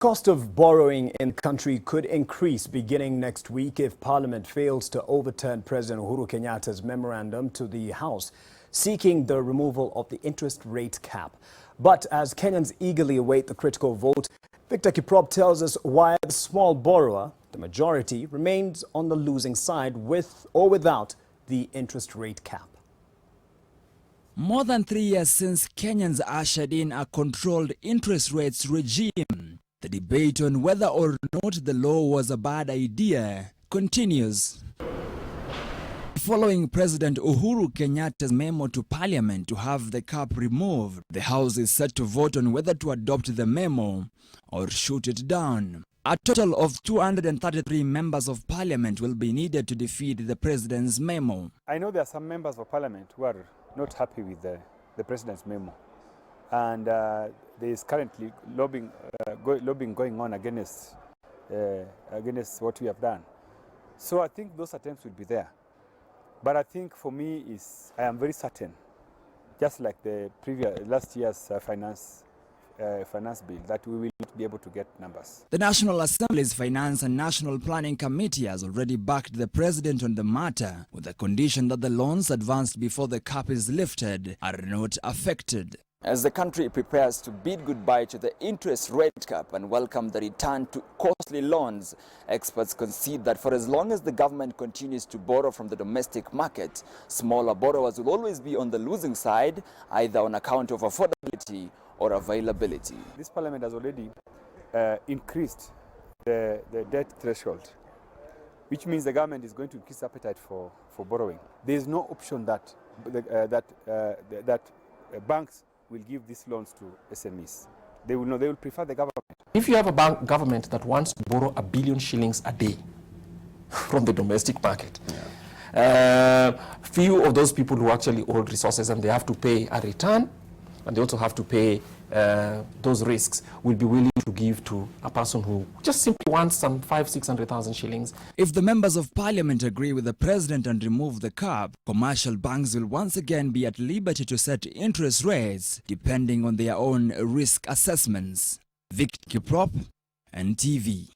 Cost of borrowing in the country could increase beginning next week if Parliament fails to overturn President Uhuru Kenyatta's memorandum to the House seeking the removal of the interest rate cap. But as Kenyans eagerly await the critical vote, Victor Kiprop tells us why the small borrower, the majority, remains on the losing side with or without the interest rate cap. More than 3 years since Kenyans ushered in a controlled interest rates regime, the debate on whether or not the law was a bad idea continues. Following President Uhuru Kenyatta's memo to Parliament to have the cap removed, the House is set to vote on whether to adopt the memo or shoot it down. A total of 233 members of Parliament will be needed to defeat the President's memo. I know there are some members of Parliament who are not happy with the President's memo. And there is currently lobbying going on against what we have done. So I think those attempts will be there. But I think for me, I am very certain, just like the last year's finance bill, that we will be able to get numbers. The National Assembly's Finance and National Planning Committee has already backed the President on the matter, with the condition that the loans advanced before the cap is lifted are not affected. As the country prepares to bid goodbye to the interest rate cap and welcome the return to costly loans, experts concede that for as long as the government continues to borrow from the domestic market, smaller borrowers will always be on the losing side, either on account of affordability or availability. This Parliament has already increased the debt threshold, which means the government is going to increase appetite for borrowing. There is no option that banks will give these loans to SMEs. They will prefer the government. If you have a government that wants to borrow $1 billion shillings a day from the domestic market, few of those people who actually hold resources and they have to pay a return, and they also have to pay those risks, will be willing to give to a person who just simply wants some 500,000-600,000 shillings. If the members of Parliament agree with the President and remove the cap, commercial banks will once again be at liberty to set interest rates depending on their own risk assessments. Victor Kiprop, NTV.